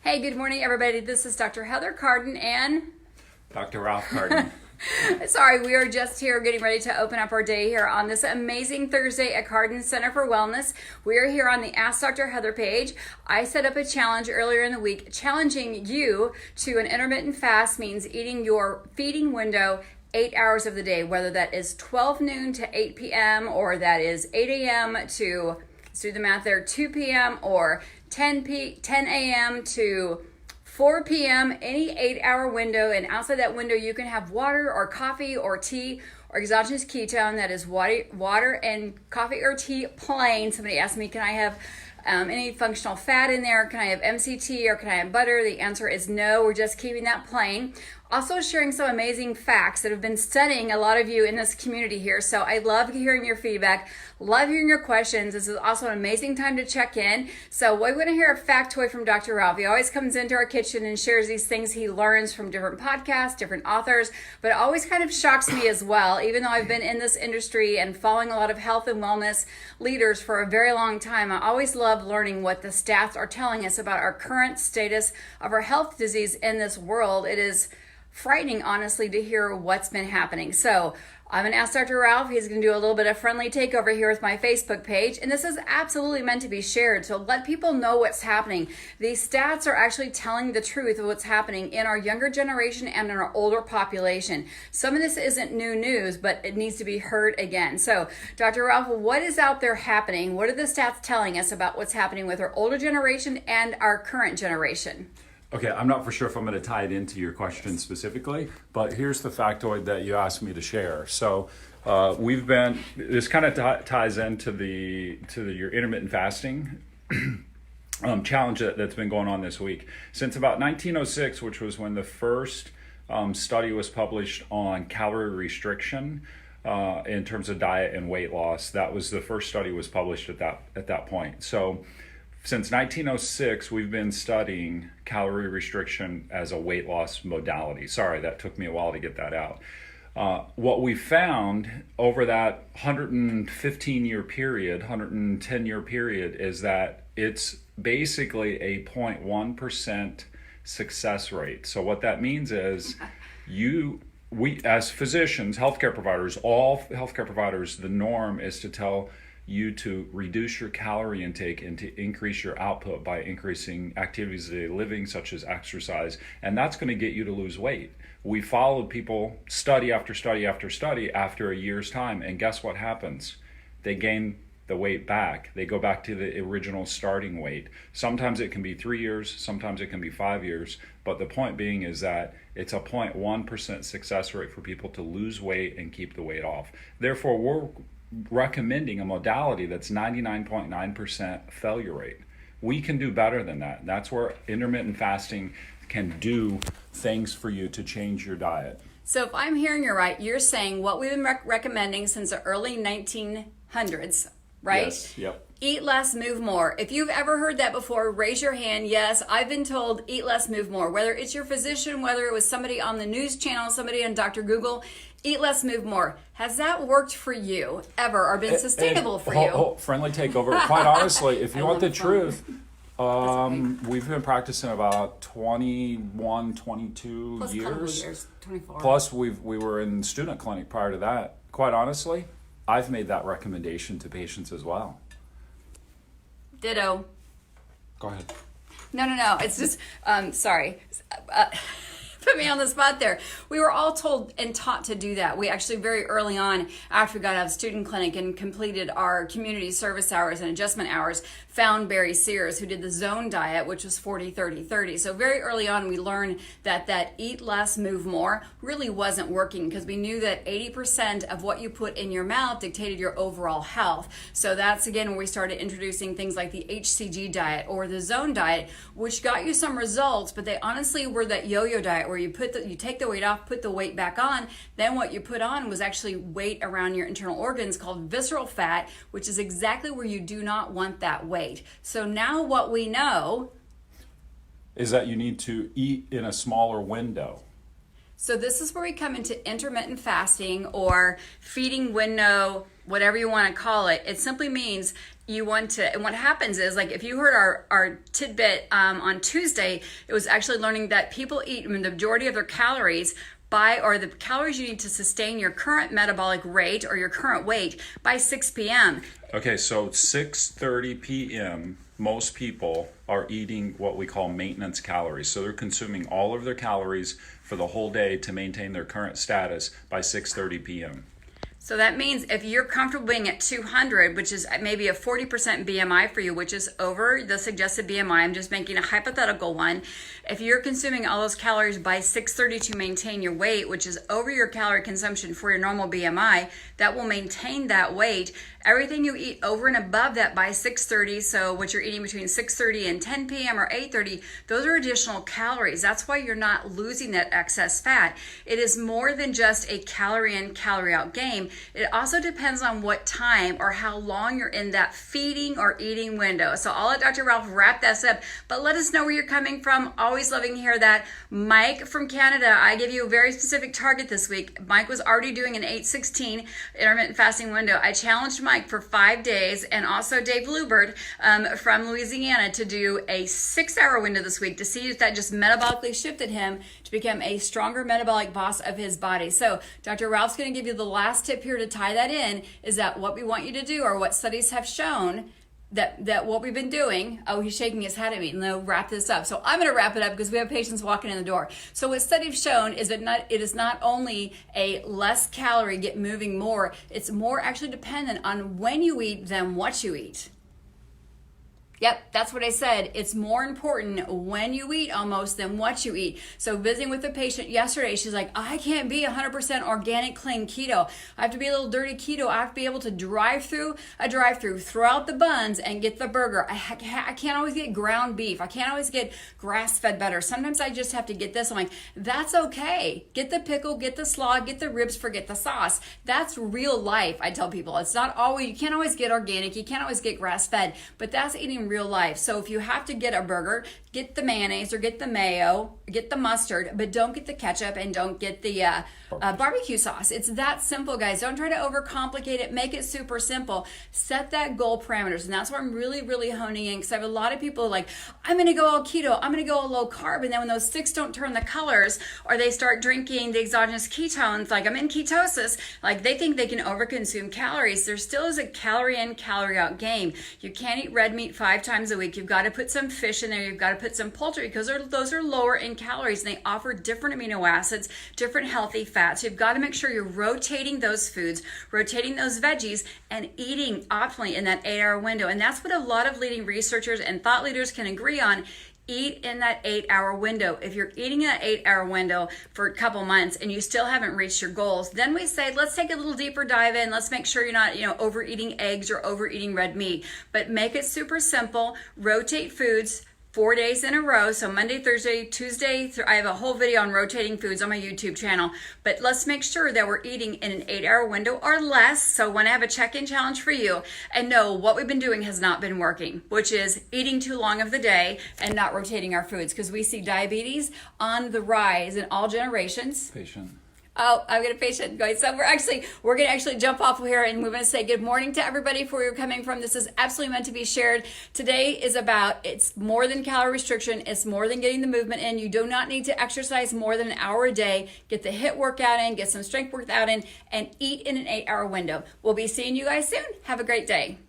Hey, good morning, everybody. This is Dr. Heather Carden and Dr. Ralph Carden. sorry, we are just here getting ready to open up our day here on this amazing Thursday at Carden Center for Wellness. We are here on the Ask Dr. Heather page. I set up a challenge earlier in the week, challenging you to an intermittent fast means eating your feeding window 8 hours of the day, whether that is 12 noon to 8 p.m. or that is 8 a.m. to, let's do the math there, 2 p.m. or 10 a.m. to 4 p.m., any 8-hour window, and outside that window you can have water or coffee or tea or exogenous ketone, that is water and coffee or tea plain. Somebody asked me, can I have any functional fat in there? Can I have MCT or can I have butter? The answer is no, we're just keeping that plain. Also sharing some amazing facts that have been studying a lot of you in this community here. So I love hearing your feedback, love hearing your questions. This is also an amazing time to check in. So we're going to hear a factoid from Dr. Ralph. He always comes into our kitchen and shares these things he learns from different podcasts, different authors, but it always kind of shocks me as well. Even though I've been in this industry and following a lot of health and wellness leaders for a very long time, I always love learning what the stats are telling us about our current status of our health disease in this world. It is frightening, honestly, to hear what's been happening. So I'm going to ask Dr. Ralph. He's going to do a little bit of friendly takeover here with my Facebook page. And this is absolutely meant to be shared. So let people know what's happening. These stats are actually telling the truth of what's happening in our younger generation and in our older population. Some of this isn't new news, but it needs to be heard again. So Dr. Ralph, what is out there happening? What are the stats telling us about what's happening with our older generation and our current generation? Okay, I'm not for sure if I'm going to tie it into your question specifically, but here's the factoid that you asked me to share. So this kind of ties into your intermittent fasting challenge that's been going on this week. Since about 1906, which was when the first study was published on calorie restriction in terms of diet and weight loss, that was the first study was published at that point. So since 1906, we've been studying calorie restriction as a weight loss modality. Sorry, that took me a while to get that out. What we found over that 115-year period, 110-year period, is that it's basically a 0.1% success rate. So what that means is we as physicians, healthcare providers, all healthcare providers, the norm is to tell you to reduce your calorie intake and to increase your output by increasing activities of daily living such as exercise, and that's going to get you to lose weight. We followed people study after study after study after a year's time, and guess what happens? They gain the weight back. They go back to the original starting weight. Sometimes it can be 3 years, sometimes it can be 5 years, but the point being is that it's a 0.1% success rate for people to lose weight and keep the weight off. Therefore, we're recommending a modality that's 99.9% failure rate. We can do better than that. That's where intermittent fasting can do things for you to change your diet. So if I'm hearing you right, you're saying what we've been recommending since the early 1900s, right? Yes, yep. Eat less, move more. If you've ever heard that before, raise your hand. Yes, I've been told eat less, move more. Whether it's your physician, whether it was somebody on the news channel, somebody on Dr. Google, eat less, move more. Has that worked for you ever or been sustainable for you? Friendly takeover. Quite honestly, if you want the truth, we've been practicing about 21, 22 Plus years. 24. Plus, we were in student clinic prior to that. Quite honestly, I've made that recommendation to patients as well. Ditto. Go ahead. No. It's just, sorry. Put me on the spot there. We were all told and taught to do that. We actually very early on, after we got out of student clinic and completed our community service hours and adjustment hours, found Barry Sears, who did the zone diet, which was 40-30-30. So very early on, we learned that eat less, move more really wasn't working because we knew that 80% of what you put in your mouth dictated your overall health. So that's again when we started introducing things like the HCG diet or the zone diet, which got you some results, but they honestly were that yo-yo diet where you take the weight off, put the weight back on. Then what you put on was actually weight around your internal organs called visceral fat, which is exactly where you do not want that weight. So now what we know is that you need to eat in a smaller window. So this is where we come into intermittent fasting or feeding window, whatever you want to call it. It simply means you want to, and what happens is, like, if you heard our tidbit on Tuesday, it was actually learning that people eat, I mean, the majority of their calories or the calories you need to sustain your current metabolic rate or your current weight by 6 p.m. Okay, so 6:30 p.m., most people are eating what we call maintenance calories. So they're consuming all of their calories for the whole day to maintain their current status by 6:30 p.m. So that means if you're comfortable being at 200, which is maybe a 40% BMI for you, which is over the suggested BMI, I'm just making a hypothetical one. If you're consuming all those calories by 6:30 to maintain your weight, which is over your calorie consumption for your normal BMI, that will maintain that weight. Everything you eat over and above that by 6:30, so what you're eating between 6:30 and 10 p.m. or 8:30, those are additional calories. That's why you're not losing that excess fat. It is more than just a calorie in, calorie out game. It also depends on what time or how long you're in that feeding or eating window. So I'll let Dr. Ralph wrap this up, but let us know where you're coming from. Always loving to hear that. Mike from Canada, I give you a very specific target this week. Mike was already doing an 8:16 intermittent fasting window. I challenged Mike for 5 days, and also Dave Bluebird from Louisiana to do a 6-hour window this week to see if that just metabolically shifted him to become a stronger metabolic boss of his body. So Dr. Ralph's going to give you the last tip here to tie that in, is that what we want you to do, or what studies have shown that what we've been doing. Oh, he's shaking his head at me. No, wrap this up. So I'm going to wrap it up because we have patients walking in the door. So what studies have shown is that it is not only a less calorie, get moving more, it's more actually dependent on when you eat than what you eat. Yep, that's what I said. It's more important when you eat almost than what you eat. So visiting with a patient yesterday, she's like, I can't be 100% organic, clean keto. I have to be a little dirty keto. I have to be able to drive through a drive-through, throw out the buns and get the burger. I can't always get ground beef. I can't always get grass-fed butter. Sometimes I just have to get this. I'm like, that's okay. Get the pickle, get the slaw, get the ribs, forget the sauce. That's real life, I tell people. It's not always, you can't always get organic. You can't always get grass-fed, but that's eating real life. So if you have to get a burger, get the mayonnaise or get the mayo, get the mustard, but don't get the ketchup and don't get the barbecue sauce. It's that simple, guys. Don't try to overcomplicate it. Make it super simple. Set that goal parameters. And that's where I'm really, really honing in, because I have a lot of people like, I'm going to go all keto. I'm going to go all low carb. And then when those sticks don't turn the colors, or they start drinking the exogenous ketones, like I'm in ketosis, like they think they can overconsume calories. There still is a calorie in, calorie out game. You can't eat red meat 5 times a week. You've got to put some fish in there. You've got to put some poultry, because those are lower in calories, and they offer different amino acids, different healthy fats. You've got to make sure you're rotating those foods, rotating those veggies, and eating optimally in that 8-hour window. And that's what a lot of leading researchers and thought leaders can agree on. Eat in that 8-hour window. If you're eating in that 8-hour window for a couple months and you still haven't reached your goals, then we say, let's take a little deeper dive in. Let's make sure you're not, overeating eggs or overeating red meat, but make it super simple. Rotate foods 4 days in a row. So Monday, Thursday, Tuesday, I have a whole video on rotating foods on my YouTube channel, but let's make sure that we're eating in an 8-hour window or less. So when I have a check-in challenge for you, and no, what we've been doing has not been working, which is eating too long of the day and not rotating our foods, because we see diabetes on the rise in all generations. Patient. Oh, I've got a patient going. So we're going to actually jump off here, and we're going to say good morning to everybody where you're coming from. This is absolutely meant to be shared. Today is about, it's more than calorie restriction. It's more than getting the movement in. You do not need to exercise more than an hour a day. Get the HIIT workout in, get some strength workout in, and eat in an 8-hour window. We'll be seeing you guys soon. Have a great day.